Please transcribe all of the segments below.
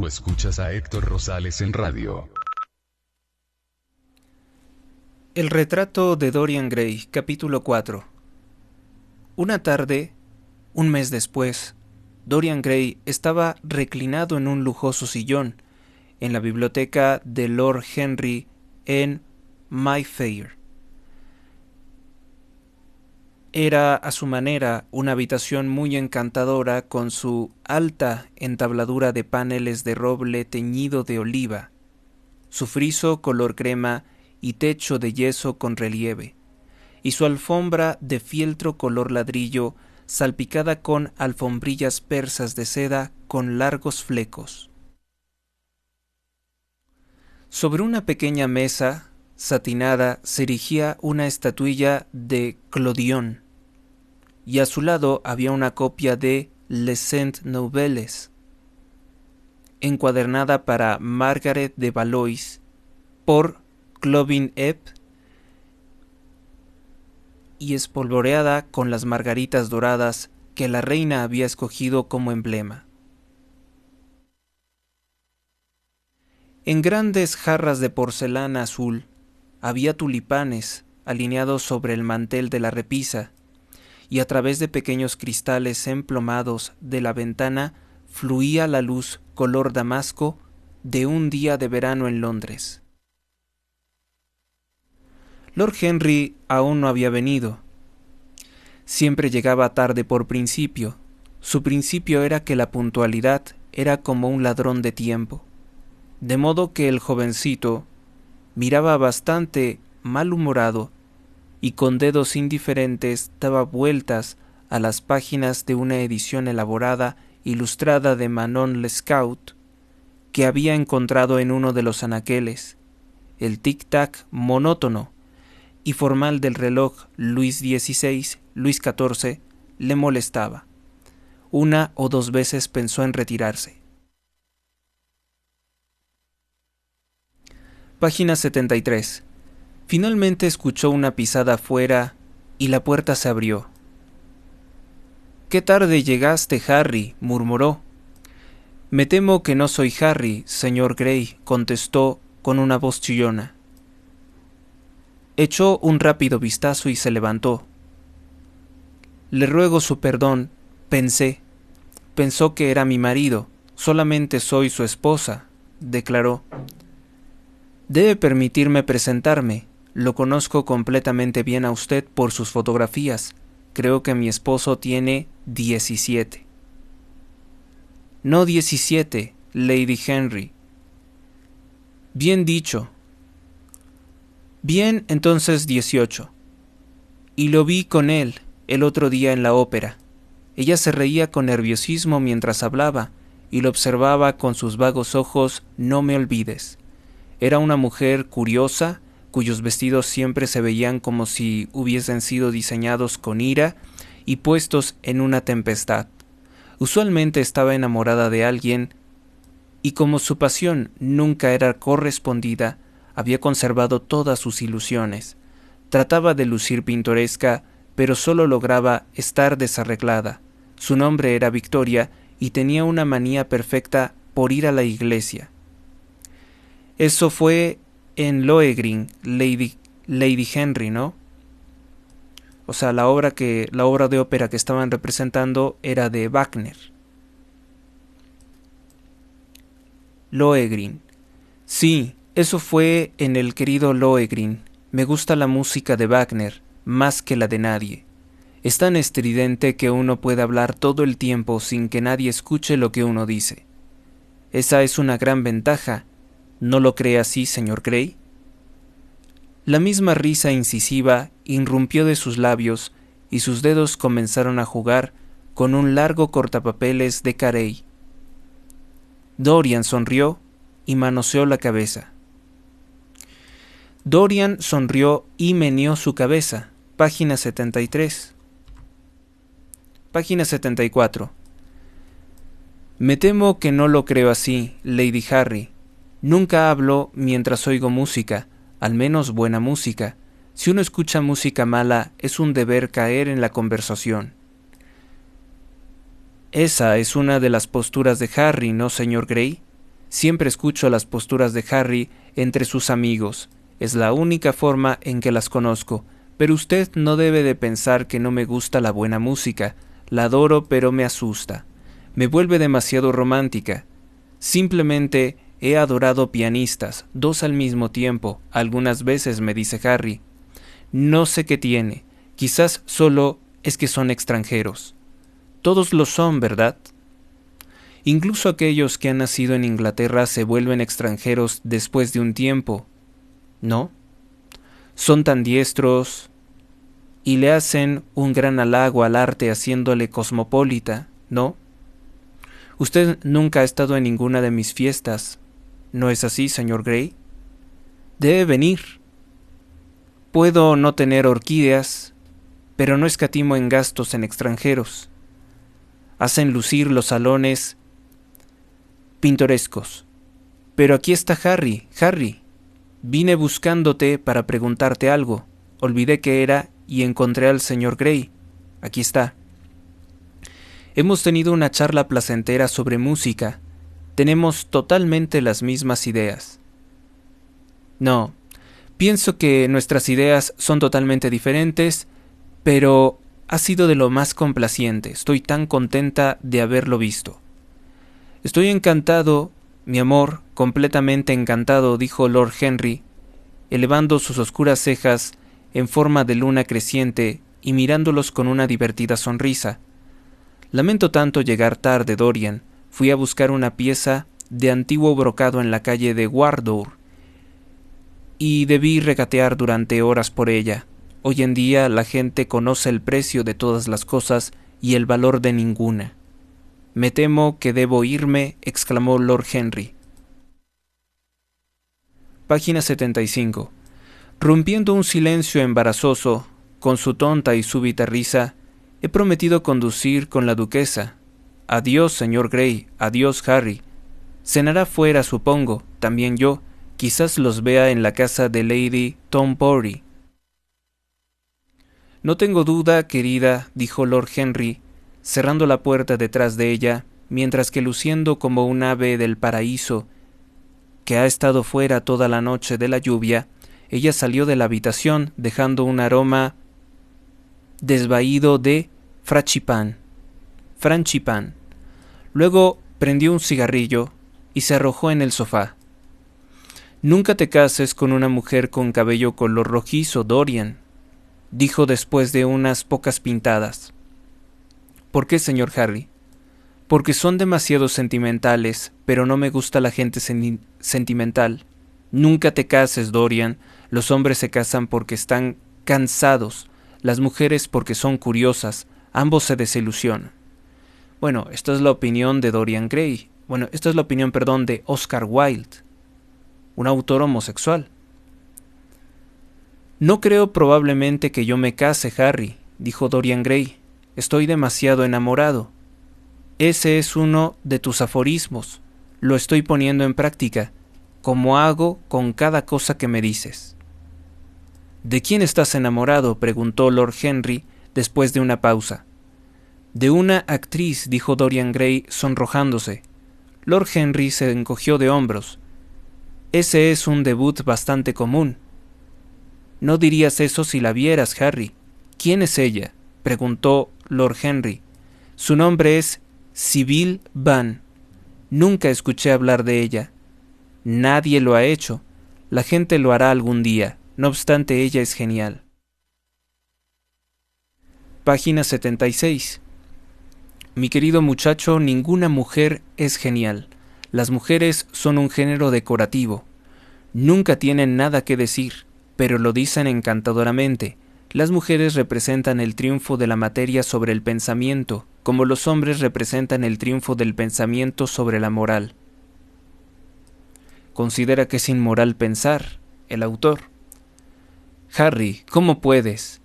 Tú escuchas a Héctor Rosales en radio. El retrato de Dorian Gray, capítulo 4. Una tarde, un mes después, Dorian Gray estaba reclinado en un lujoso sillón en la biblioteca de Lord Henry en Mayfair. Era a su manera una habitación muy encantadora con su alta entabladura de paneles de roble teñido de oliva, su friso color crema y techo de yeso con relieve, y su alfombra de fieltro color ladrillo salpicada con alfombrillas persas de seda con largos flecos. Sobre una pequeña mesa satinada se erigía una estatuilla de Clodion, y a su lado había una copia de Les Cent Nouvelles, encuadernada para Margaret de Valois por Clovin Epp y espolvoreada con las margaritas doradas que la reina había escogido como emblema. En grandes jarras de porcelana azul había tulipanes alineados sobre el mantel de la repisa, y a través de pequeños cristales emplomados de la ventana fluía la luz color damasco de un día de verano en Londres. Lord Henry aún no había venido. Siempre llegaba tarde por principio. Su principio era que la puntualidad era como un ladrón de tiempo, de modo que el jovencito miraba bastante malhumorado y con dedos indiferentes daba vueltas a las páginas de una edición elaborada, ilustrada de Manon Lescaut, que había encontrado en uno de los anaqueles. El tic-tac monótono y formal del reloj Luis XVI, Luis XIV, le molestaba. Una o dos veces pensó en retirarse. Página 73. Finalmente escuchó una pisada afuera y la puerta se abrió. «¡Qué tarde llegaste, Harry!», murmuró. «Me temo que no soy Harry, señor Gray», contestó con una voz chillona. Echó un rápido vistazo y se levantó. «Le ruego su perdón», pensó que era mi marido. «Solamente soy su esposa», declaró. «Debe permitirme presentarme. Lo conozco completamente bien a usted por sus fotografías. Creo que mi esposo tiene 17. «No 17, Lady Henry». «Bien dicho». «Bien, entonces 18. Y lo vi con él el otro día en la ópera». Ella se reía con nerviosismo mientras hablaba y lo observaba con sus vagos ojos. «No me olvides». Era una mujer curiosa, cuyos vestidos siempre se veían como si hubiesen sido diseñados con ira y puestos en una tempestad. Usualmente estaba enamorada de alguien, y como su pasión nunca era correspondida, había conservado todas sus ilusiones. Trataba de lucir pintoresca, pero solo lograba estar desarreglada. Su nombre era Victoria y tenía una manía perfecta por ir a la iglesia. Eso fue en Lohengrin, Lady Henry, ¿no? O sea, la obra de ópera que estaban representando era de Wagner. Lohengrin. Sí, eso fue en el querido Lohengrin. Me gusta la música de Wagner, más que la de nadie. Es tan estridente que uno puede hablar todo el tiempo sin que nadie escuche lo que uno dice. Esa es una gran ventaja. ¿No lo cree así, señor Gray? La misma risa incisiva irrumpió de sus labios y sus dedos comenzaron a jugar con un largo cortapapeles de Carey. Dorian sonrió y manoseó la cabeza. Dorian sonrió y meneó su cabeza. Página 73. Página 74. Me temo que no lo creo así, Lady Harry. Nunca hablo mientras oigo música, al menos buena música. Si uno escucha música mala, es un deber caer en la conversación. Esa es una de las posturas de Harry, ¿no, señor Gray? Siempre escucho las posturas de Harry entre sus amigos. Es la única forma en que las conozco. Pero usted no debe de pensar que no me gusta la buena música. La adoro, pero me asusta. Me vuelve demasiado romántica. Simplemente he adorado pianistas, 2 al mismo tiempo, algunas veces, me dice Harry. No sé qué tiene. Quizás solo es que son extranjeros. Todos lo son, ¿verdad? Incluso aquellos que han nacido en Inglaterra se vuelven extranjeros después de un tiempo, ¿no? Son tan diestros y le hacen un gran halago al arte haciéndole cosmopolita, ¿no? Usted nunca ha estado en ninguna de mis fiestas, ¿no es así, señor Grey? Debe venir. Puedo no tener orquídeas, pero no escatimo en gastos en extranjeros. Hacen lucir los salones pintorescos. Pero aquí está Harry. Harry, vine buscándote para preguntarte algo. Olvidé qué era y encontré al señor Grey. Aquí está. Hemos tenido una charla placentera sobre música. Tenemos totalmente las mismas ideas. No, pienso que nuestras ideas son totalmente diferentes, pero ha sido de lo más complaciente. Estoy tan contenta de haberlo visto. Estoy encantado, mi amor, completamente encantado, dijo Lord Henry, elevando sus oscuras cejas en forma de luna creciente y mirándolos con una divertida sonrisa. Lamento tanto llegar tarde, Dorian. Fui a buscar una pieza de antiguo brocado en la calle de Wardour y debí regatear durante horas por ella. Hoy en día la gente conoce el precio de todas las cosas y el valor de ninguna. Me temo que debo irme, exclamó Lord Henry. Página 75. Rompiendo un silencio embarazoso, con su tonta y súbita risa, he prometido conducir con la duquesa. Adiós, señor Grey, adiós, Harry. Cenará fuera, supongo, también yo. Quizás los vea en la casa de Lady Thornbury. No tengo duda, querida, dijo Lord Henry, cerrando la puerta detrás de ella, mientras que luciendo como un ave del paraíso, que ha estado fuera toda la noche de la lluvia, ella salió de la habitación dejando un aroma desvaído de frangipán. Luego prendió un cigarrillo y se arrojó en el sofá. Nunca te cases con una mujer con cabello color rojizo, Dorian, dijo después de unas pocas pintadas. ¿Por qué, señor Harry? Porque son demasiado sentimentales, pero no me gusta la gente sentimental. Nunca te cases, Dorian. Los hombres se casan porque están cansados, las mujeres porque son curiosas. Ambos se desilusionan. Bueno, esta es la opinión de Dorian Gray. Esta es la opinión, de Oscar Wilde, un autor homosexual. No creo probablemente que yo me case, Harry, dijo Dorian Gray. Estoy demasiado enamorado. Ese es uno de tus aforismos. Lo estoy poniendo en práctica, como hago con cada cosa que me dices. ¿De quién estás enamorado?, preguntó Lord Henry después de una pausa. De una actriz, dijo Dorian Gray sonrojándose. Lord Henry se encogió de hombros. Ese es un debut bastante común. No dirías eso si la vieras, Harry. ¿Quién es ella?, preguntó Lord Henry. Su nombre es Sybil Van. Nunca escuché hablar de ella. Nadie lo ha hecho. La gente lo hará algún día. No obstante, ella es genial. Página 76. Mi querido muchacho, ninguna mujer es genial. Las mujeres son un género decorativo. Nunca tienen nada que decir, pero lo dicen encantadoramente. Las mujeres representan el triunfo de la materia sobre el pensamiento, como los hombres representan el triunfo del pensamiento sobre la moral. Considera que es inmoral pensar, el autor. Harry, ¿cómo puedes?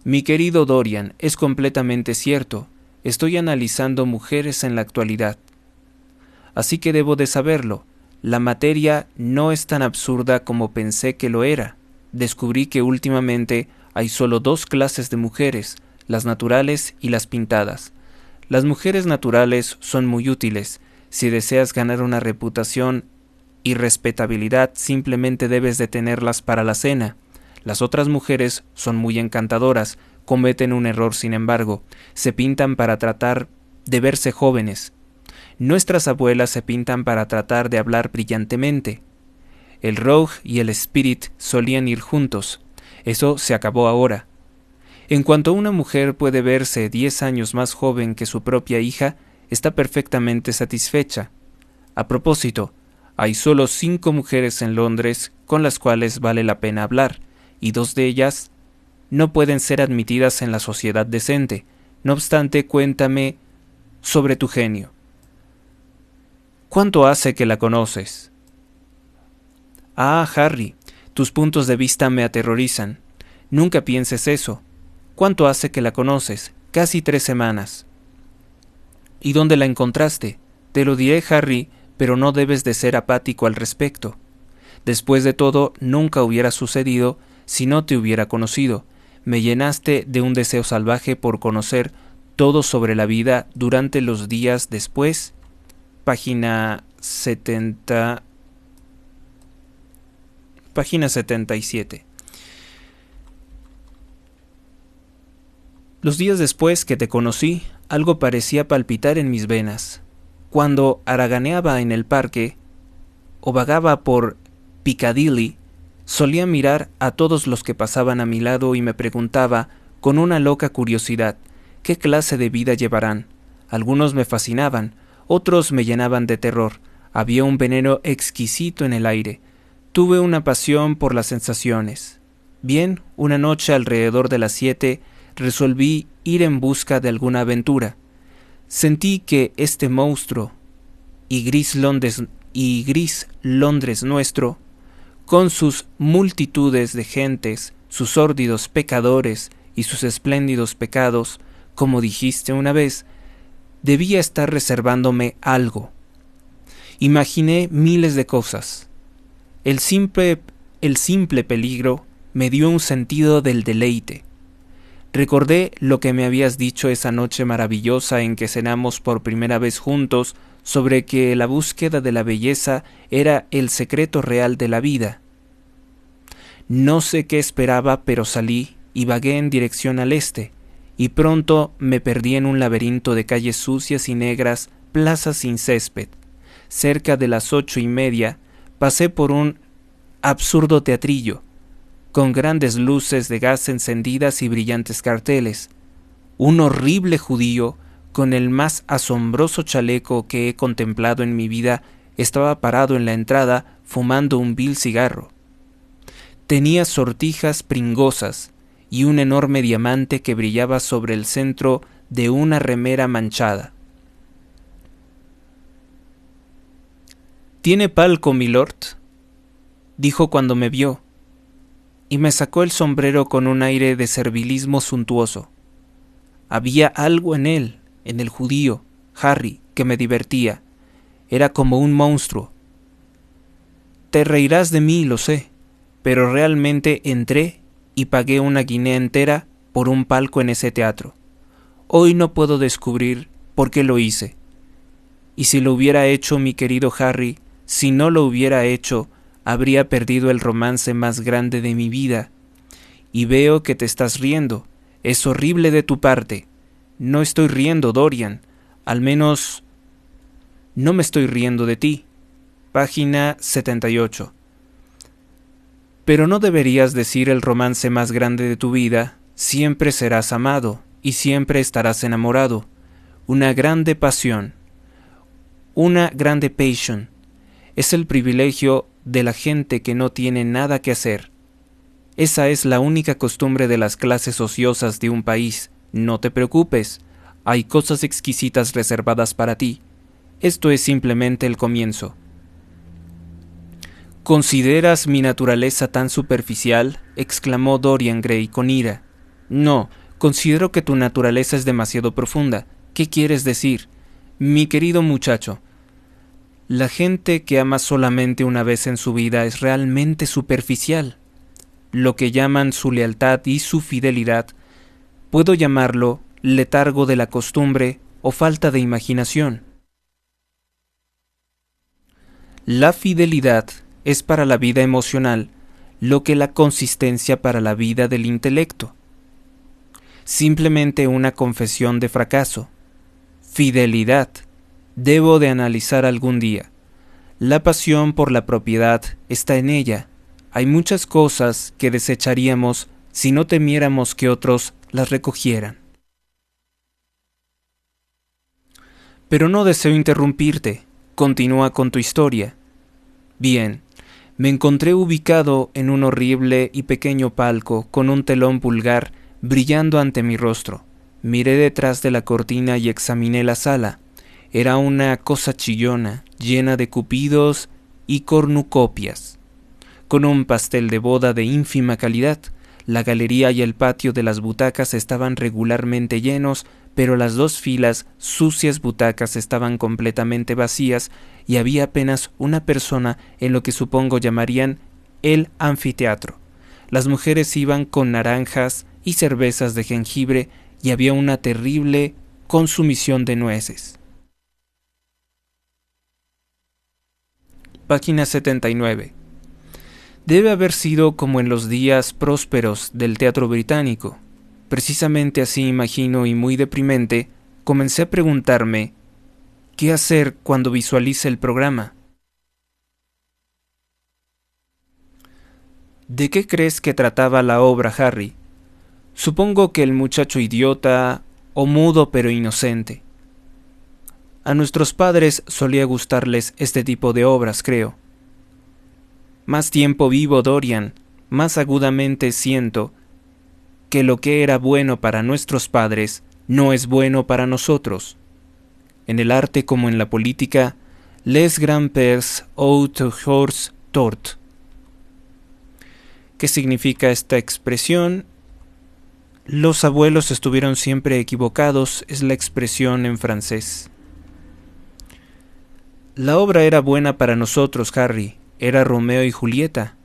Mi querido Dorian, es completamente cierto. Estoy analizando mujeres en la actualidad. Así que debo de saberlo. La materia no es tan absurda como pensé que lo era. Descubrí que últimamente hay solo 2 clases de mujeres, las naturales y las pintadas. Las mujeres naturales son muy útiles. Si deseas ganar una reputación y respetabilidad, simplemente debes de tenerlas para la cena. Las otras mujeres son muy encantadoras, cometen un error sin embargo, se pintan para tratar de verse jóvenes. Nuestras abuelas se pintan para tratar de hablar brillantemente. El Rogue y el Spirit solían ir juntos. Eso se acabó ahora. En cuanto una mujer puede verse 10 años más joven que su propia hija, está perfectamente satisfecha. A propósito, hay solo 5 mujeres en Londres con las cuales vale la pena hablar, y 2 de ellas no pueden ser admitidas en la sociedad decente. No obstante, cuéntame sobre tu genio. ¿Cuánto hace que la conoces? Ah, Harry, tus puntos de vista me aterrorizan. Nunca pienses eso. ¿Cuánto hace que la conoces? Casi 3 semanas. ¿Y dónde la encontraste? Te lo diré, Harry, pero no debes de ser apático al respecto. Después de todo, nunca hubiera sucedido si no te hubiera conocido. Me llenaste de un deseo salvaje por conocer todo sobre la vida durante los días después. Página 77. Los días después que te conocí, algo parecía palpitar en mis venas. Cuando haraganeaba en el parque o vagaba por Piccadilly, solía mirar a todos los que pasaban a mi lado y me preguntaba, con una loca curiosidad, ¿qué clase de vida llevarán? Algunos me fascinaban, otros me llenaban de terror. Había un veneno exquisito en el aire. Tuve una pasión por las sensaciones. Bien, una noche alrededor de las 7, resolví ir en busca de alguna aventura. Sentí que este monstruo y gris Londres nuestro, con sus multitudes de gentes, sus sórdidos pecadores y sus espléndidos pecados, como dijiste una vez, debía estar reservándome algo. Imaginé miles de cosas. El simple peligro me dio un sentido del deleite. Recordé lo que me habías dicho esa noche maravillosa en que cenamos por primera vez juntos, sobre que la búsqueda de la belleza era el secreto real de la vida. No sé qué esperaba, pero salí y vagué en dirección al este, y pronto me perdí en un laberinto de calles sucias y negras, plazas sin césped. Cerca de las 8:30 pasé por un absurdo teatrillo, con grandes luces de gas encendidas y brillantes carteles. Un horrible judío, con el más asombroso chaleco que he contemplado en mi vida, estaba parado en la entrada fumando un vil cigarro. Tenía sortijas pringosas y un enorme diamante que brillaba sobre el centro de una remera manchada. «¿Tiene palco, milord?», dijo cuando me vio, y me sacó el sombrero con un aire de servilismo suntuoso. Había algo en él, en el judío, Harry, que me divertía. Era como un monstruo. Te reirás de mí, lo sé, pero realmente entré y pagué una guinea entera por un palco en ese teatro. Hoy no puedo descubrir por qué lo hice. Y si lo hubiera hecho, mi querido Harry, si no lo hubiera hecho, habría perdido el romance más grande de mi vida. Y veo que te estás riendo. Es horrible de tu parte. No estoy riendo, Dorian. Al menos no me estoy riendo de ti. Página 78. Pero no deberías decir el romance más grande de tu vida. Siempre serás amado y siempre estarás enamorado. Una grande pasión. Una grande passion. Es el privilegio de la gente que no tiene nada que hacer. Esa es la única costumbre de las clases ociosas de un país. No te preocupes, hay cosas exquisitas reservadas para ti. Esto es simplemente el comienzo. ¿Consideras mi naturaleza tan superficial?, exclamó Dorian Gray con ira. No, considero que tu naturaleza es demasiado profunda. ¿Qué quieres decir? Mi querido muchacho, la gente que ama solamente una vez en su vida es realmente superficial. Lo que llaman su lealtad y su fidelidad, puedo llamarlo letargo de la costumbre o falta de imaginación. La fidelidad es para la vida emocional lo que la consistencia para la vida del intelecto. Simplemente una confesión de fracaso. Fidelidad. Debo de analizar algún día. La pasión por la propiedad está en ella. Hay muchas cosas que desecharíamos si no temiéramos que otros las recogieran. Pero no deseo interrumpirte. Continúa con tu historia. Bien, me encontré ubicado en un horrible y pequeño palco con un telón vulgar brillando ante mi rostro. Miré detrás de la cortina y examiné la sala. Era una cosa chillona, llena de cupidos y cornucopias. Con un pastel de boda de ínfima calidad, la galería y el patio de las butacas estaban regularmente llenos, pero las dos filas sucias butacas estaban completamente vacías y había apenas una persona en lo que supongo llamarían el anfiteatro. Las mujeres iban con naranjas y cervezas de jengibre y había una terrible consumición de nueces. Página 79. Debe haber sido como en los días prósperos del teatro británico. Precisamente así imagino y muy deprimente, comencé a preguntarme ¿qué hacer cuando visualice el programa? ¿De qué crees que trataba la obra, Harry? Supongo que el muchacho idiota o mudo pero inocente. A nuestros padres solía gustarles este tipo de obras, creo. Más tiempo vivo, Dorian, más agudamente siento que lo que era bueno para nuestros padres no es bueno para nosotros. En el arte como en la política, les grands-pères ont toujours tort. ¿Qué significa esta expresión? Los abuelos estuvieron siempre equivocados, es la expresión en francés. La obra era buena para nosotros, Harry, era Romeo y Julieta.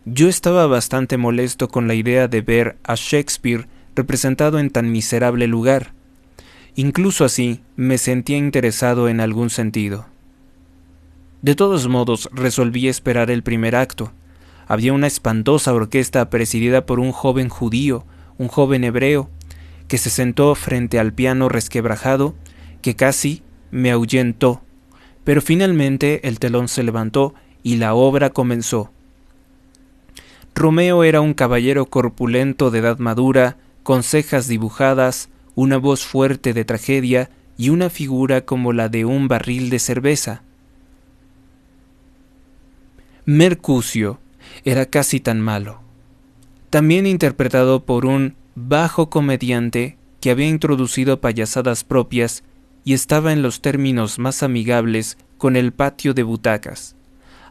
Yo estaba bastante molesto con la idea de ver a Shakespeare representado en tan miserable lugar. Incluso así, me sentía interesado en algún sentido. De todos modos, resolví esperar el primer acto. Había una espantosa orquesta presidida por un joven judío, un joven hebreo, que se sentó frente al piano resquebrajado, que casi me ahuyentó. Pero finalmente el telón se levantó y la obra comenzó. Romeo era un caballero corpulento de edad madura, con cejas dibujadas, una voz fuerte de tragedia y una figura como la de un barril de cerveza. Mercucio era casi tan malo. También interpretado por un bajo comediante que había introducido payasadas propias y estaba en los términos más amigables con el patio de butacas.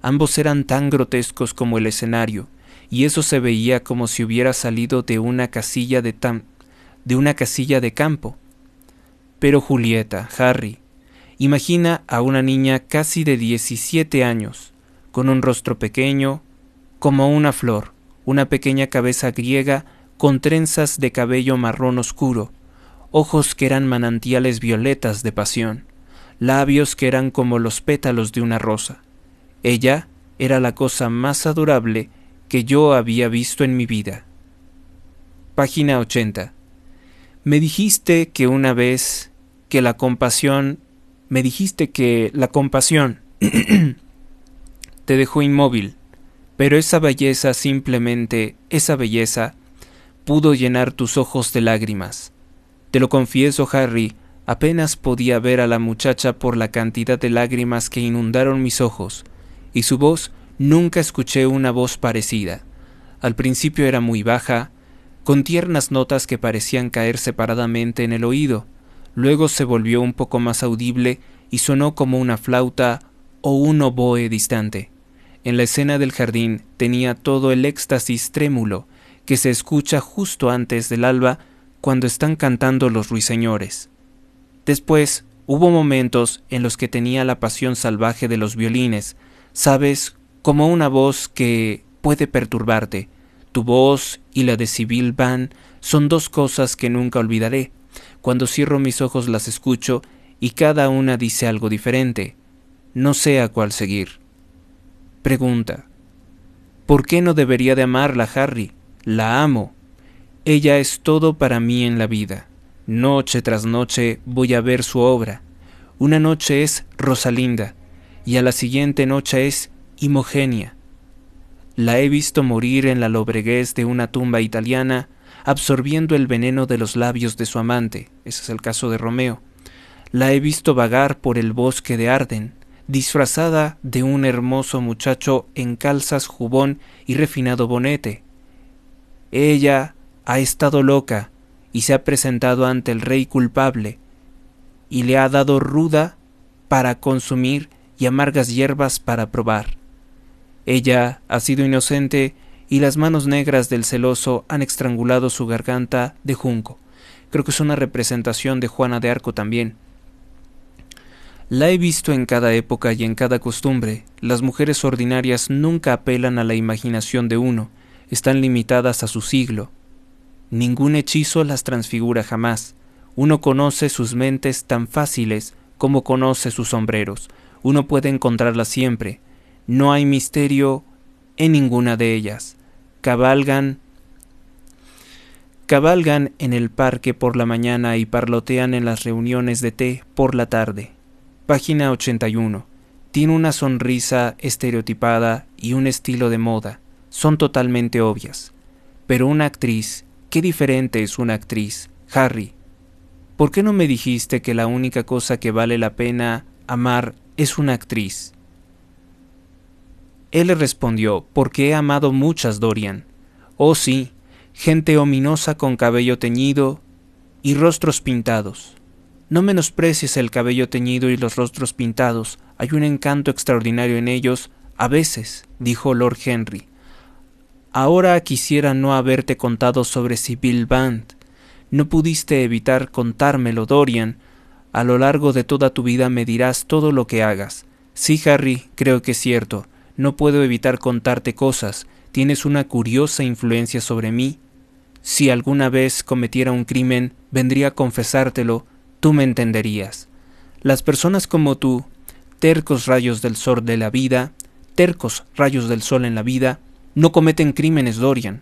Ambos eran tan grotescos como el escenario, y eso se veía como si hubiera salido de una casilla de campo. Pero Julieta, Harry, imagina a una niña casi de 17 años, con un rostro pequeño, como una flor, una pequeña cabeza griega con trenzas de cabello marrón oscuro, ojos que eran manantiales violetas de pasión, labios que eran como los pétalos de una rosa. Ella era la cosa más adorable que yo había visto en mi vida. Página 80. Me dijiste que la compasión te dejó inmóvil, pero esa belleza pudo llenar tus ojos de lágrimas. Te lo confieso, Harry, apenas podía ver a la muchacha por la cantidad de lágrimas que inundaron mis ojos, y su voz nunca escuché una voz parecida. Al principio era muy baja, con tiernas notas que parecían caer separadamente en el oído. Luego se volvió un poco más audible y sonó como una flauta o un oboe distante. En la escena del jardín tenía todo el éxtasis trémulo que se escucha justo antes del alba cuando están cantando los ruiseñores. Después hubo momentos en los que tenía la pasión salvaje de los violines, ¿sabes? Como una voz que puede perturbarte. Tu voz y la de Sibyl Vane son dos cosas que nunca olvidaré. Cuando cierro mis ojos las escucho y cada una dice algo diferente. No sé a cuál seguir. Pregunta: ¿por qué no debería de amarla, Harry? La amo. Ella es todo para mí en la vida. Noche tras noche voy a ver su obra. Una noche es Rosalinda y a la siguiente noche es Imogenia. La he visto morir en la lobreguez de una tumba italiana, absorbiendo el veneno de los labios de su amante. Ese es el caso de Romeo. La he visto vagar por el bosque de Arden, disfrazada de un hermoso muchacho en calzas, jubón y refinado bonete. Ella ha estado loca y se ha presentado ante el rey culpable, y le ha dado ruda para consumir y amargas hierbas para probar. Ella ha sido inocente y las manos negras del celoso han estrangulado su garganta de junco. Creo que es una representación de Juana de Arco también. La he visto en cada época y en cada costumbre. Las mujeres ordinarias nunca apelan a la imaginación de uno, están limitadas a su siglo. Ningún hechizo las transfigura jamás. Uno conoce sus mentes tan fáciles como conoce sus sombreros. Uno puede encontrarlas siempre. No hay misterio en ninguna de ellas. Cabalgan en el parque por la mañana y parlotean en las reuniones de té por la tarde. Página 81. Tiene una sonrisa estereotipada y un estilo de moda. Son totalmente obvias. Pero una actriz, ¿qué diferente es una actriz? Harry, ¿por qué no me dijiste que la única cosa que vale la pena amar es una actriz? Él le respondió: porque he amado muchas, Dorian. Oh sí, gente ominosa con cabello teñido y rostros pintados. No menosprecies el cabello teñido y los rostros pintados, hay un encanto extraordinario en ellos, a veces, dijo Lord Henry. Ahora quisiera no haberte contado sobre Sybil Vane. No pudiste evitar contármelo, Dorian. A lo largo de toda tu vida me dirás todo lo que hagas. Sí, Harry, creo que es cierto. No puedo evitar contarte cosas. Tienes una curiosa influencia sobre mí. Si alguna vez cometiera un crimen, vendría a confesártelo. Tú me entenderías. Las personas como tú, tercos rayos del sol de la vida, tercos rayos del sol en la vida, no cometen crímenes, Dorian.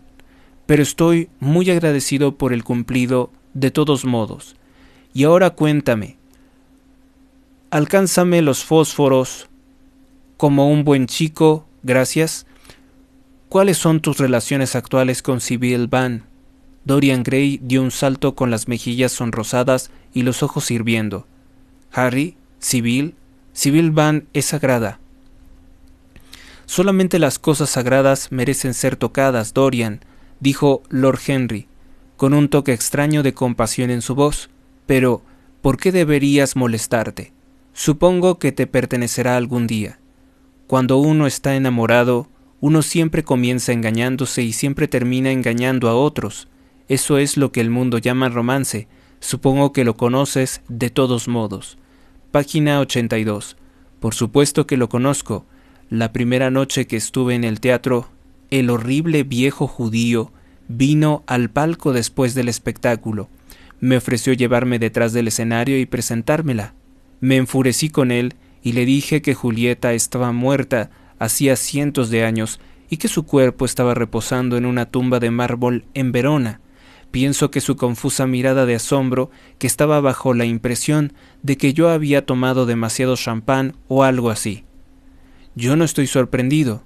Pero estoy muy agradecido por el cumplido de todos modos. Y ahora cuéntame. Alcánzame los fósforos. Como un buen chico, gracias. ¿Cuáles son tus relaciones actuales con Sybil Vane? Dorian Gray dio un salto con las mejillas sonrosadas y los ojos hirviendo. Harry, Sybil Vane es sagrada. Solamente las cosas sagradas merecen ser tocadas, Dorian, dijo Lord Henry, con un toque extraño de compasión en su voz. Pero, ¿por qué deberías molestarte? Supongo que te pertenecerá algún día. Cuando uno está enamorado, uno siempre comienza engañándose y siempre termina engañando a otros. Eso es lo que el mundo llama romance. Supongo que lo conoces de todos modos. Página 82. Por supuesto que lo conozco. La primera noche que estuve en el teatro, el horrible viejo judío vino al palco después del espectáculo. Me ofreció llevarme detrás del escenario y presentármela. Me enfurecí con él y le dije que Julieta estaba muerta hacía cientos de años y que su cuerpo estaba reposando en una tumba de mármol en Verona. Pienso que su confusa mirada de asombro, que estaba bajo la impresión de que yo había tomado demasiado champán o algo así. Yo no estoy sorprendido.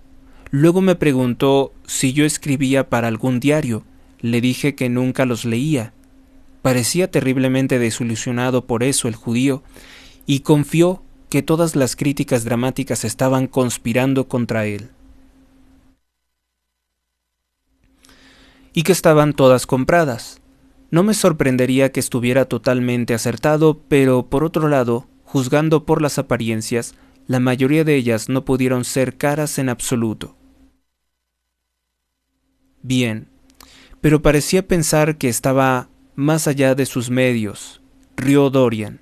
Luego me preguntó si yo escribía para algún diario. Le dije que nunca los leía. Parecía terriblemente desilusionado por eso el judío, y confió que todas las críticas dramáticas estaban conspirando contra él. Y que estaban todas compradas. No me sorprendería que estuviera totalmente acertado, pero por otro lado, juzgando por las apariencias, la mayoría de ellas no pudieron ser caras en absoluto. Bien, pero parecía pensar que estaba más allá de sus medios, rió Dorian.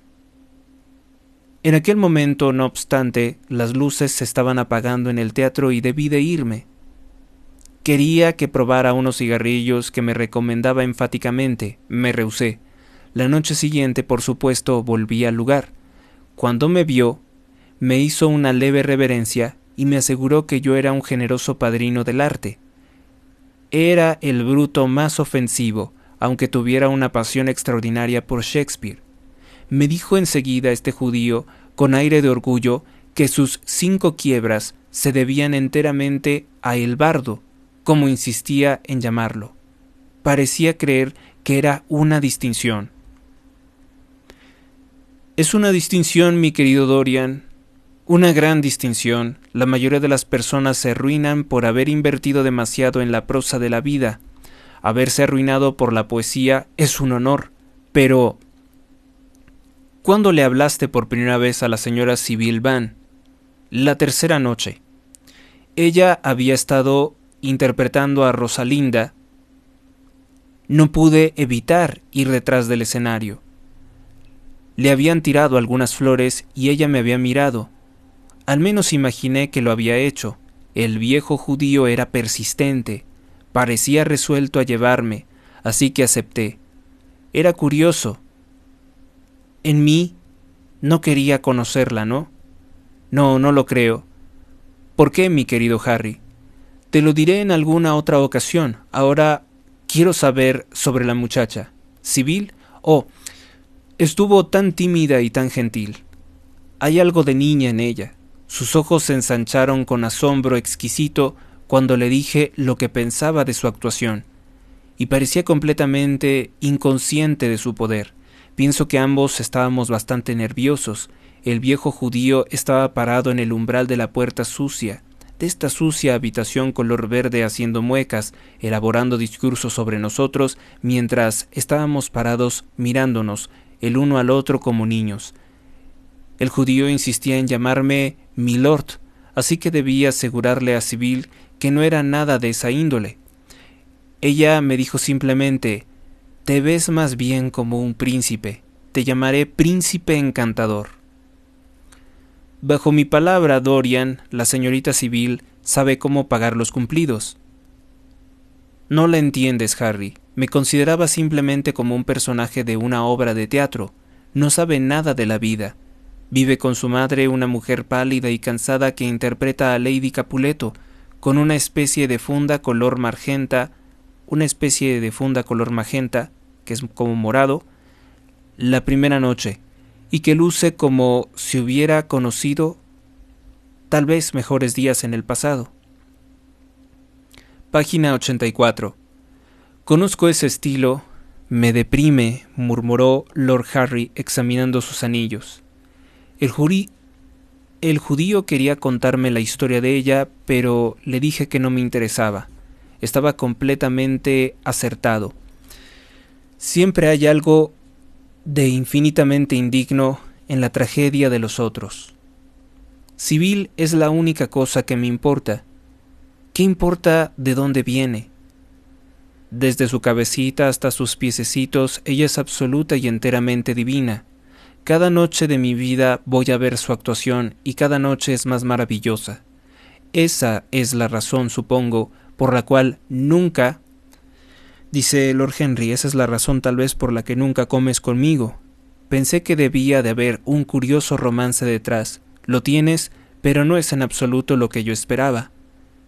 En aquel momento, no obstante, las luces se estaban apagando en el teatro y debí de irme. Quería que probara unos cigarrillos que me recomendaba enfáticamente. Me rehusé. La noche siguiente, por supuesto, volví al lugar. Cuando me vio, me hizo una leve reverencia y me aseguró que yo era un generoso padrino del arte. Era el bruto más ofensivo, aunque tuviera una pasión extraordinaria por Shakespeare. Me dijo enseguida este judío, con aire de orgullo, que sus 5 quiebras se debían enteramente a el bardo, como insistía en llamarlo. Parecía creer que era una distinción. Es una distinción, mi querido Dorian, una gran distinción. La mayoría de las personas se arruinan por haber invertido demasiado en la prosa de la vida. Haberse arruinado por la poesía es un honor, pero ¿cuándo le hablaste por primera vez a la señora Sybil Vane? La tercera noche. Ella había estado interpretando a Rosalinda. No pude evitar ir detrás del escenario. Le habían tirado algunas flores y ella me había mirado. Al menos imaginé que lo había hecho. El viejo judío era persistente. Parecía resuelto a llevarme, así que acepté. Era curioso. En mí no quería conocerla, ¿no? No, no lo creo. ¿Por qué, mi querido Harry? Te lo diré en alguna otra ocasión. Ahora quiero saber sobre la muchacha. ¿Sybil? Oh, estuvo tan tímida y tan gentil. Hay algo de niña en ella. Sus ojos se ensancharon con asombro exquisito cuando le dije lo que pensaba de su actuación, y parecía completamente inconsciente de su poder. Pienso que ambos estábamos bastante nerviosos. El viejo judío estaba parado en el umbral de la puerta sucia, de esta sucia habitación color verde, haciendo muecas, elaborando discursos sobre nosotros, mientras estábamos parados mirándonos el uno al otro como niños. El judío insistía en llamarme Milord, así que debí asegurarle a Sybil que no era nada de esa índole. Ella me dijo simplemente: «Te ves más bien como un príncipe, te llamaré príncipe encantador». Bajo mi palabra, Dorian, la señorita Sybil sabe cómo pagar los cumplidos. No la entiendes, Harry. Me consideraba simplemente como un personaje de una obra de teatro. No sabe nada de la vida. Vive con su madre, una mujer pálida y cansada que interpreta a Lady Capuleto, con una especie de funda color magenta, que es como morado, la primera noche, y que luce como si hubiera conocido tal vez mejores días en el pasado. Página 84. Conozco ese estilo. Me deprime, murmuró Lord Harry examinando sus anillos. El judío quería contarme la historia de ella, pero le dije que no me interesaba. Estaba completamente acertado. Siempre hay algo de infinitamente indigno en la tragedia de los otros. Sybil es la única cosa que me importa. ¿Qué importa de dónde viene? Desde su cabecita hasta sus piececitos, ella es absoluta y enteramente divina. Cada noche de mi vida voy a ver su actuación y cada noche es más maravillosa. Esa es la razón, supongo, por la cual nunca... Dice Lord Henry, esa es la razón tal vez por la que nunca comes conmigo. Pensé que debía de haber un curioso romance detrás. Lo tienes, pero no es en absoluto lo que yo esperaba.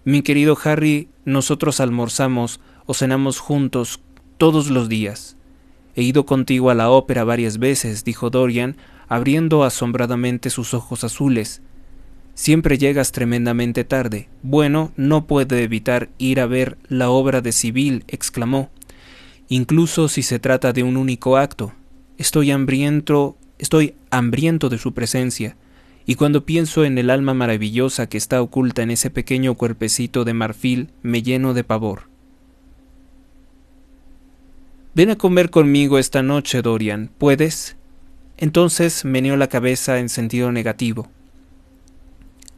Mi querido Harry, nosotros almorzamos o cenamos juntos todos los días. He ido contigo a la ópera varias veces, dijo Dorian, abriendo asombradamente sus ojos azules. Siempre llegas tremendamente tarde. Bueno, no puedo evitar ir a ver la obra de Sybil, exclamó. Incluso si se trata de un único acto. Estoy hambriento de su presencia, y cuando pienso en el alma maravillosa que está oculta en ese pequeño cuerpecito de marfil, me lleno de pavor. Ven a comer conmigo esta noche, Dorian, ¿puedes? Entonces meneó la cabeza en sentido negativo.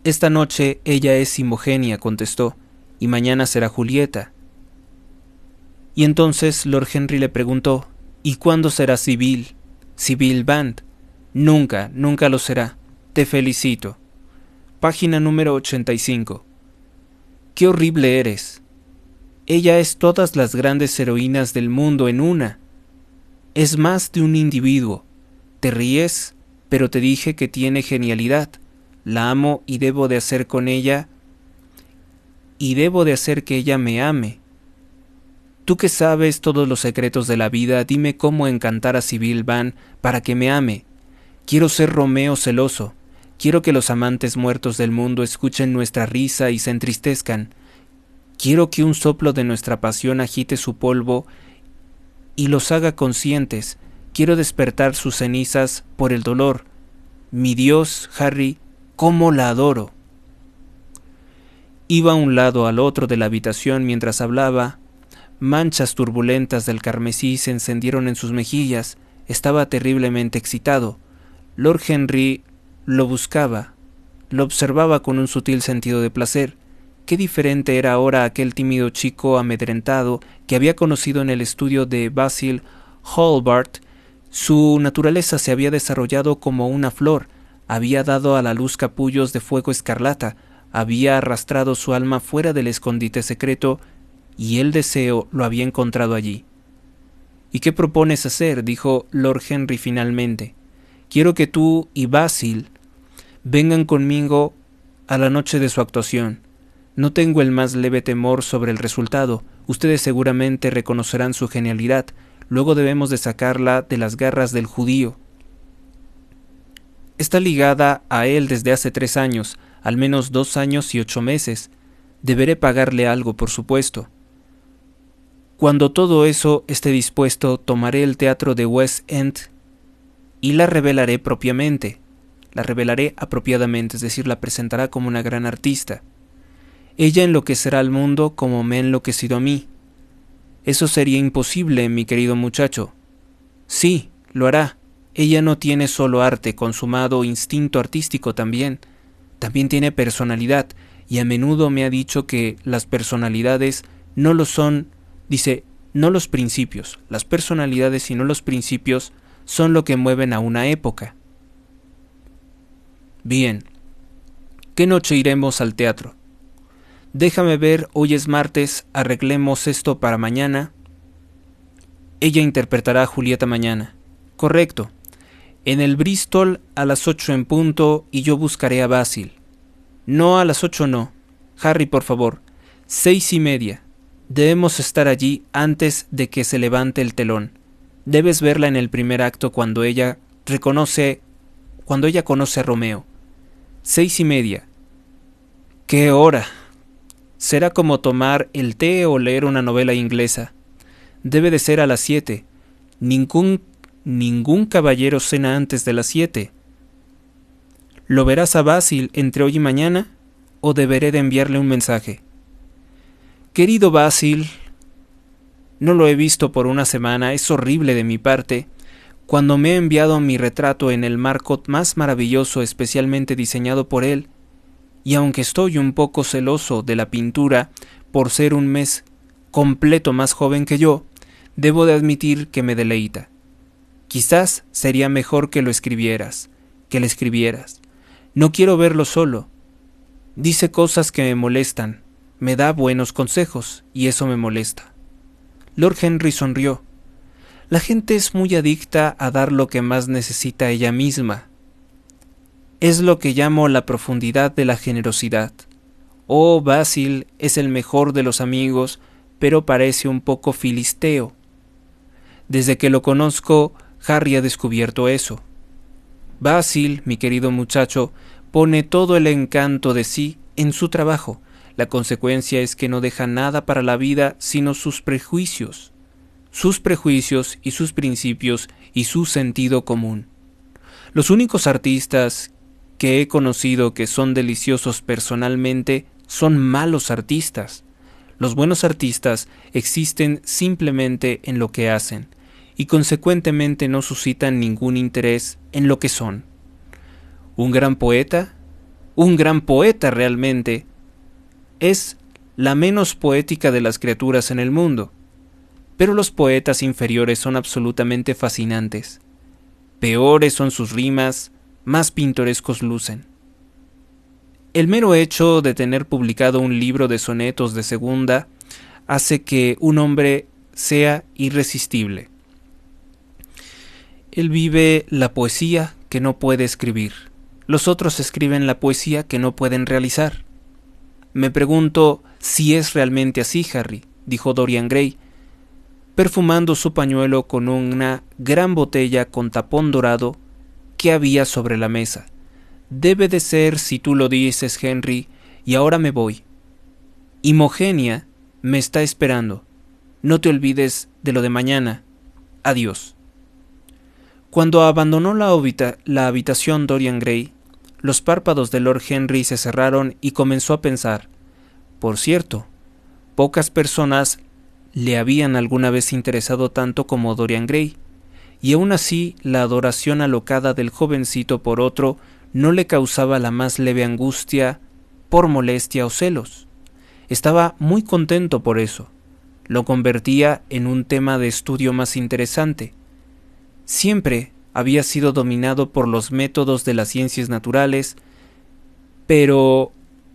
Esta noche ella es Imogenia, contestó, y mañana será Julieta. Y entonces Lord Henry le preguntó, ¿y cuándo será Sybil? Sybil Vane. Nunca, nunca lo será. Te felicito. Página número 85. ¡Qué horrible eres! Ella es todas las grandes heroínas del mundo en una. Es más de un individuo. Te ríes, pero te dije que tiene genialidad. la amo y debo de hacer que ella me ame. Tú que sabes todos los secretos de la vida, dime cómo encantar a Sybil Van para que me ame. Quiero ser Romeo celoso. Quiero que los amantes muertos del mundo escuchen nuestra risa y se entristezcan. Quiero que un soplo de nuestra pasión agite su polvo y los haga conscientes. Quiero despertar sus cenizas por el dolor. Mi Dios, Harry, cómo la adoro. Iba a un lado al otro de la habitación mientras hablaba. Manchas turbulentas del carmesí se encendieron en sus mejillas. Estaba terriblemente excitado. Lord Henry lo buscaba, lo observaba con un sutil sentido de placer. Qué diferente era ahora aquel tímido chico amedrentado que había conocido en el estudio de Basil Hallward. Su naturaleza se había desarrollado como una flor, había dado a la luz capullos de fuego escarlata, había arrastrado su alma fuera del escondite secreto, y el deseo lo había encontrado allí. ¿Y qué propones hacer?, dijo Lord Henry finalmente. Quiero que tú y Basil vengan conmigo a la noche de su actuación. No tengo el más leve temor sobre el resultado. Ustedes seguramente reconocerán su genialidad. Luego debemos de sacarla de las garras del judío. Está ligada a él desde hace 3 años, al menos 2 años y 8 meses. Deberé pagarle algo, por supuesto. Cuando todo eso esté dispuesto, tomaré el teatro de West End y la revelaré propiamente. La revelaré apropiadamente, es decir, la presentará como una gran artista. Ella enloquecerá al mundo como me ha enloquecido a mí. Eso sería imposible, mi querido muchacho. Sí, lo hará. Ella no tiene solo arte consumado, instinto artístico también. También tiene personalidad, y a menudo me ha dicho que las personalidades no lo son, dice, no los principios. Las personalidades y no los principios son lo que mueven a una época. Bien, ¿qué noche iremos al teatro? Déjame ver, hoy es martes, arreglemos esto para mañana. Ella interpretará a Julieta mañana. Correcto. En el Bristol a las 8 en punto y yo buscaré a Basil. No, a las 8 no. Harry, por favor. 6:30. Debemos estar allí antes de que se levante el telón. Debes verla en el primer acto cuando ella conoce a Romeo. 6:30. ¿Qué hora? Será como tomar el té o leer una novela inglesa. Debe de ser a las 7. Ningún caballero cena antes de las 7. ¿Lo verás a Basil entre hoy y mañana? ¿O deberé de enviarle un mensaje? Querido Basil, no lo he visto por una semana, es horrible de mi parte. Cuando me ha enviado mi retrato en el marco más maravilloso especialmente diseñado por él, y aunque estoy un poco celoso de la pintura por ser un mes completo más joven que yo, debo de admitir que me deleita. Quizás sería mejor que le escribieras. No quiero verlo solo. Dice cosas que me molestan, me da buenos consejos, y eso me molesta. Lord Henry sonrió. La gente es muy adicta a dar lo que más necesita ella misma. Es lo que llamo la profundidad de la generosidad. Oh, Basil es el mejor de los amigos, pero parece un poco filisteo. Desde que lo conozco, Harry ha descubierto eso. Basil, mi querido muchacho, pone todo el encanto de sí en su trabajo. La consecuencia es que no deja nada para la vida sino sus prejuicios y sus principios y su sentido común. Los únicos artistas que he conocido que son deliciosos personalmente son malos artistas. Los buenos artistas existen simplemente en lo que hacen y consecuentemente no suscitan ningún interés en lo que son. Un gran poeta realmente, es la menos poética de las criaturas en el mundo, pero los poetas inferiores son absolutamente fascinantes. Peores son sus rimas, más pintorescos lucen. El mero hecho de tener publicado un libro de sonetos de segunda hace que un hombre sea irresistible. Él vive la poesía que no puede escribir. Los otros escriben la poesía que no pueden realizar. Me pregunto si es realmente así, Harry, dijo Dorian Gray, perfumando su pañuelo con una gran botella con tapón dorado que había sobre la mesa. Debe de ser si tú lo dices, Henry, y ahora me voy. Imogenia me está esperando. No te olvides de lo de mañana. Adiós. Cuando abandonó la habitación Dorian Gray, los párpados de Lord Henry se cerraron y comenzó a pensar. Por cierto, pocas personas le habían alguna vez interesado tanto como Dorian Gray, y aún así la adoración alocada del jovencito por otro no le causaba la más leve angustia por molestia o celos. Estaba muy contento por eso. Lo convertía en un tema de estudio más interesante. Siempre había sido dominado por los métodos de las ciencias naturales, pero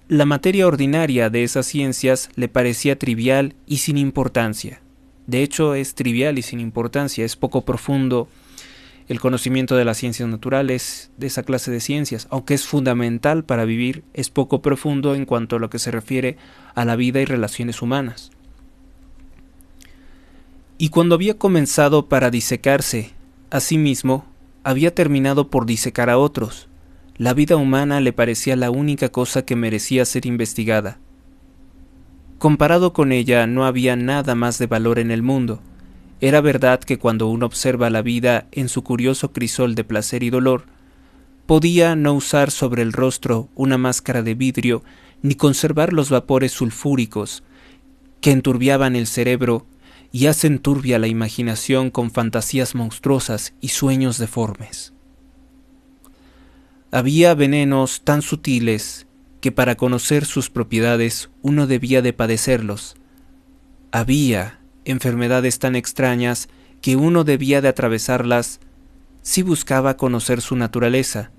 la materia ordinaria de esas ciencias le parecía trivial y sin importancia. De hecho, es trivial y sin importancia, es poco profundo el conocimiento de las ciencias naturales, de esa clase de ciencias, aunque es fundamental para vivir, es poco profundo en cuanto a lo que se refiere a la vida y relaciones humanas. Y cuando había comenzado para disecarse a sí mismo, había terminado por disecar a otros. La vida humana le parecía la única cosa que merecía ser investigada. Comparado con ella, no había nada más de valor en el mundo. Era verdad que cuando uno observa la vida en su curioso crisol de placer y dolor, podía no usar sobre el rostro una máscara de vidrio ni conservar los vapores sulfúricos que enturbiaban el cerebro y hacen turbia la imaginación con fantasías monstruosas y sueños deformes. Había venenos tan sutiles que para conocer sus propiedades uno debía de padecerlos. Había enfermedades tan extrañas que uno debía de atravesarlas si buscaba conocer su naturaleza,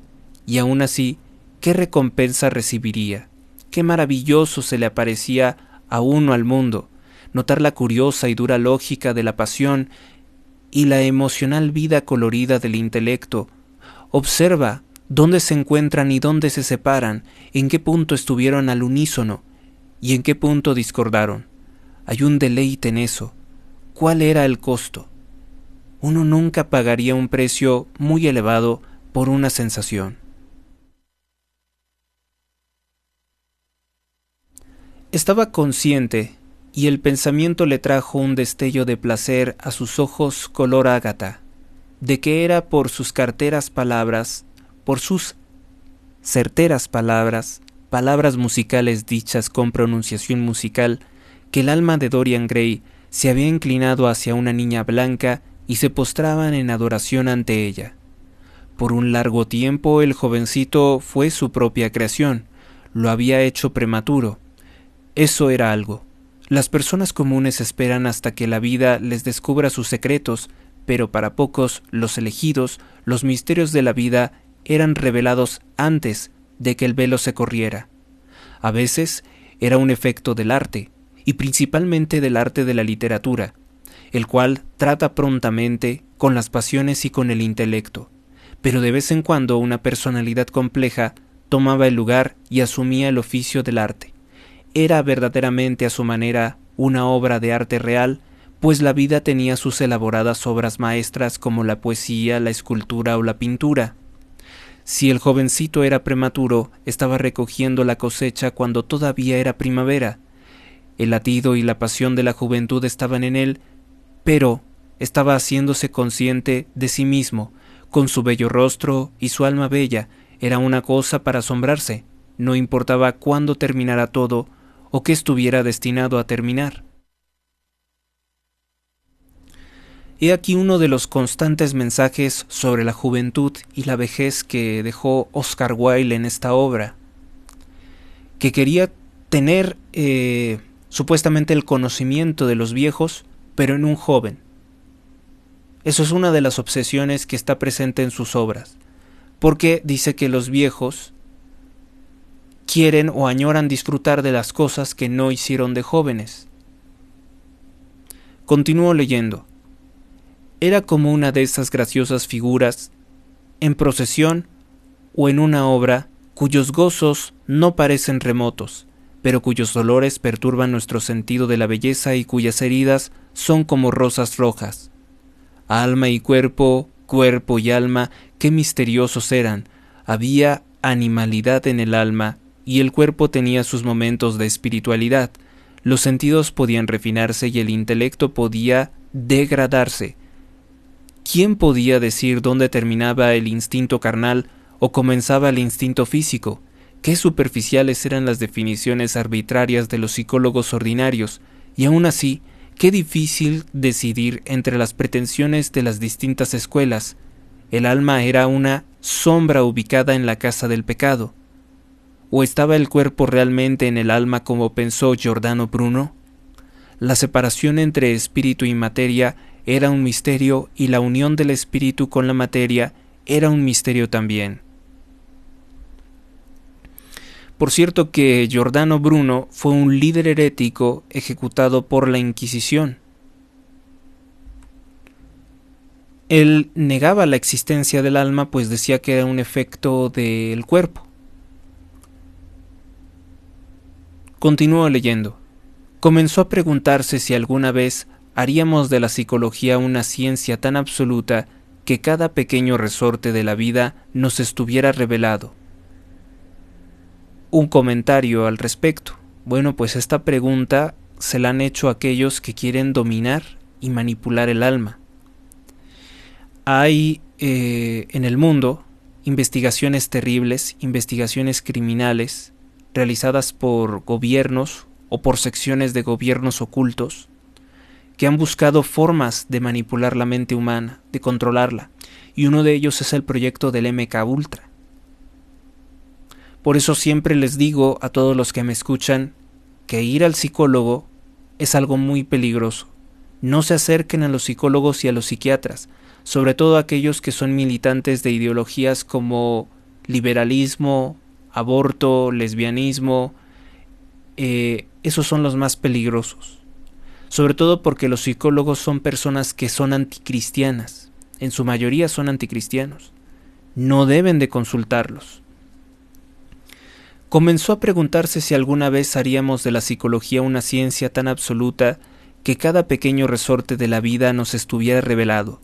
y aún así, ¿qué recompensa recibiría? Qué maravilloso se le aparecía a uno al mundo, notar la curiosa y dura lógica de la pasión y la emocional vida colorida del intelecto. Observa dónde se encuentran y dónde se separan, en qué punto estuvieron al unísono y en qué punto discordaron. Hay un deleite en eso. ¿Cuál era el costo? Uno nunca pagaría un precio muy elevado por una sensación. Estaba consciente, y el pensamiento le trajo un destello de placer a sus ojos color ágata, de que era por sus certeras palabras, palabras musicales dichas con pronunciación musical, que el alma de Dorian Gray se había inclinado hacia una niña blanca y se postraban en adoración ante ella. Por un largo tiempo el jovencito fue su propia creación, lo había hecho prematuro. Eso era algo. Las personas comunes esperan hasta que la vida les descubra sus secretos, pero para pocos, los elegidos, los misterios de la vida eran revelados antes de que el velo se corriera. A veces era un efecto del arte, y principalmente del arte de la literatura, el cual trata prontamente con las pasiones y con el intelecto, pero de vez en cuando una personalidad compleja tomaba el lugar y asumía el oficio del arte. Era verdaderamente a su manera una obra de arte real, pues la vida tenía sus elaboradas obras maestras como la poesía, la escultura o la pintura. Si el jovencito era prematuro, estaba recogiendo la cosecha cuando todavía era primavera. El latido y la pasión de la juventud estaban en él, pero estaba haciéndose consciente de sí mismo, con su bello rostro y su alma bella. Era una cosa para asombrarse, no importaba cuándo terminara todo o que estuviera destinado a terminar. He aquí uno de los constantes mensajes sobre la juventud y la vejez que dejó Oscar Wilde en esta obra, que quería tener supuestamente el conocimiento de los viejos, pero en un joven. Eso es una de las obsesiones que está presente en sus obras, porque dice que los viejos quieren o añoran disfrutar de las cosas que no hicieron de jóvenes. Continúo leyendo. Era como una de esas graciosas figuras en procesión o en una obra cuyos gozos no parecen remotos, pero cuyos dolores perturban nuestro sentido de la belleza y cuyas heridas son como rosas rojas. Alma y cuerpo, cuerpo y alma, qué misteriosos eran. Había animalidad en el alma y el cuerpo tenía sus momentos de espiritualidad. Los sentidos podían refinarse y el intelecto podía degradarse. ¿Quién podía decir dónde terminaba el instinto carnal o comenzaba el instinto físico? Qué superficiales eran las definiciones arbitrarias de los psicólogos ordinarios, y aún así, qué difícil decidir entre las pretensiones de las distintas escuelas. El alma era una sombra ubicada en la casa del pecado. ¿O estaba el cuerpo realmente en el alma como pensó Giordano Bruno? La separación entre espíritu y materia era un misterio y la unión del espíritu con la materia era un misterio también. Por cierto que Giordano Bruno fue un líder herético ejecutado por la Inquisición. Él negaba la existencia del alma, pues decía que era un efecto del cuerpo. Continuó leyendo. Comenzó a preguntarse si alguna vez haríamos de la psicología una ciencia tan absoluta que cada pequeño resorte de la vida nos estuviera revelado. Un comentario al respecto. Bueno, pues esta pregunta se la han hecho aquellos que quieren dominar y manipular el alma. Hay en el mundo investigaciones terribles, investigaciones criminales realizadas por gobiernos o por secciones de gobiernos ocultos que han buscado formas de manipular la mente humana, de controlarla, y uno de ellos es el proyecto del MK Ultra. Por eso siempre les digo a todos los que me escuchan que ir al psicólogo es algo muy peligroso. No se acerquen a los psicólogos y a los psiquiatras, sobre todo aquellos que son militantes de ideologías como liberalismo, aborto, lesbianismo. Esos son los más peligrosos. Sobre todo porque los psicólogos son personas que son anticristianas. En su mayoría son anticristianos. No deben de consultarlos. Comenzó a preguntarse si alguna vez haríamos de la psicología una ciencia tan absoluta que cada pequeño resorte de la vida nos estuviera revelado.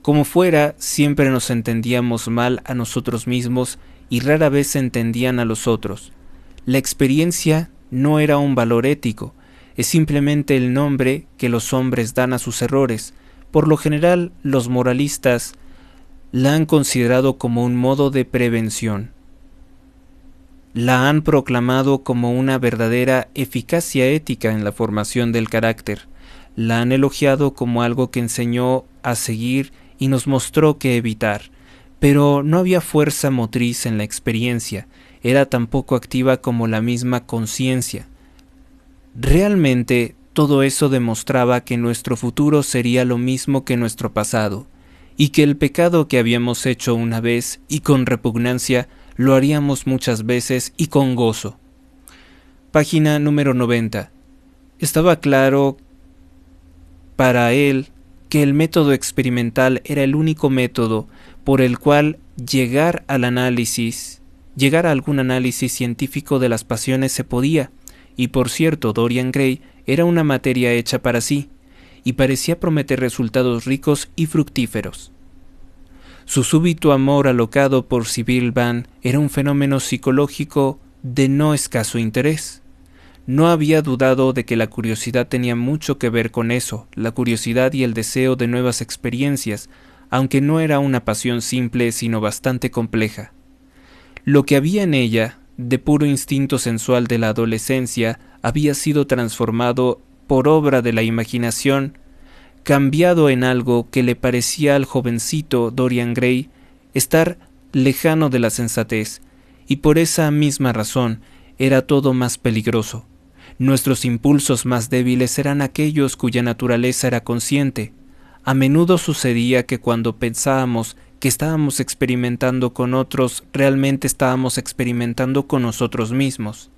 Como fuera, siempre nos entendíamos mal a nosotros mismos y rara vez se entendían a los otros. La experiencia no era un valor ético, es simplemente el nombre que los hombres dan a sus errores. Por lo general, los moralistas la han considerado como un modo de prevención. La han proclamado como una verdadera eficacia ética en la formación del carácter. La han elogiado como algo que enseñó a seguir y nos mostró que evitar. Pero no había fuerza motriz en la experiencia, era tan poco activa como la misma conciencia. Realmente, todo eso demostraba que nuestro futuro sería lo mismo que nuestro pasado, y que el pecado que habíamos hecho una vez y con repugnancia, lo haríamos muchas veces y con gozo. Página número 90. Estaba claro para él que el método experimental era el único método por el cual llegar a algún análisis científico de las pasiones se podía, y por cierto, Dorian Gray era una materia hecha para sí, y parecía prometer resultados ricos y fructíferos. Su súbito amor alocado por Sybil Vane era un fenómeno psicológico de no escaso interés. No había dudado de que la curiosidad tenía mucho que ver con eso, la curiosidad y el deseo de nuevas experiencias, aunque no era una pasión simple sino bastante compleja. Lo que había en ella, de puro instinto sensual de la adolescencia, había sido transformado por obra de la imaginación, cambiado en algo que le parecía al jovencito Dorian Gray estar lejano de la sensatez, y por esa misma razón era todo más peligroso. Nuestros impulsos más débiles eran aquellos cuya naturaleza era consciente. A menudo sucedía que cuando pensábamos que estábamos experimentando con otros, realmente estábamos experimentando con nosotros mismos.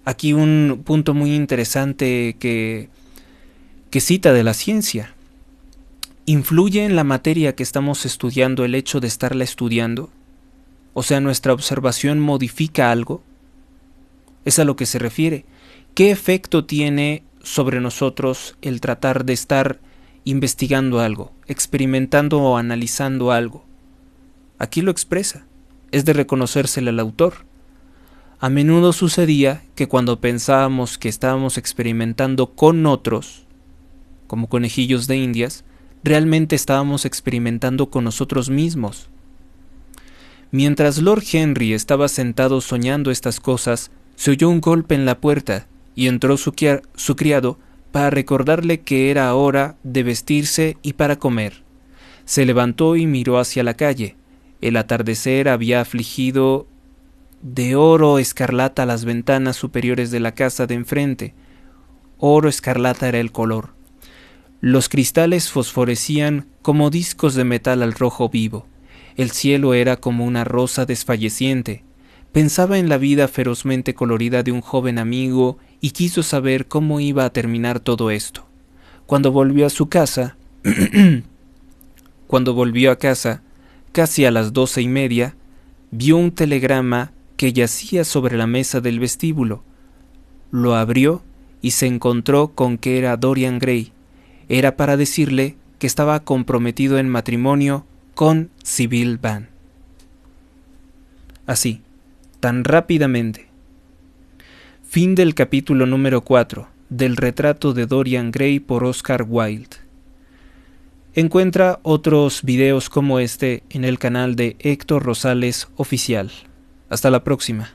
Aquí un punto muy interesante que cita de la ciencia. ¿Influye en la materia que estamos estudiando el hecho de estarla estudiando? O sea, ¿nuestra observación modifica algo? Es a lo que se refiere. ¿Qué efecto tiene sobre nosotros el tratar de estar investigando algo, experimentando o analizando algo? Aquí lo expresa. Es de reconocérsele al autor. A menudo sucedía que cuando pensábamos que estábamos experimentando con otros, como conejillos de indias, realmente estábamos experimentando con nosotros mismos. Mientras Lord Henry estaba sentado soñando estas cosas, se oyó un golpe en la puerta y entró su criado para recordarle que era hora de vestirse y para comer. Se levantó y miró hacia la calle. El atardecer había afligido de oro escarlata las ventanas superiores de la casa de enfrente. Oro escarlata era el color. Los cristales fosforecían como discos de metal al rojo vivo. El cielo era como una rosa desfalleciente. Pensaba en la vida ferozmente colorida de un joven amigo y quiso saber cómo iba a terminar todo esto. Cuando volvió a casa, casi a las 12:30, vio un telegrama que yacía sobre la mesa del vestíbulo. Lo abrió y se encontró con que era Dorian Gray. Era para decirle que estaba comprometido en matrimonio con Sybil Vane. Así, tan rápidamente. Fin del capítulo número 4 del retrato de Dorian Gray por Oscar Wilde. Encuentra otros videos como este en el canal de Héctor Rosales Oficial. Hasta la próxima.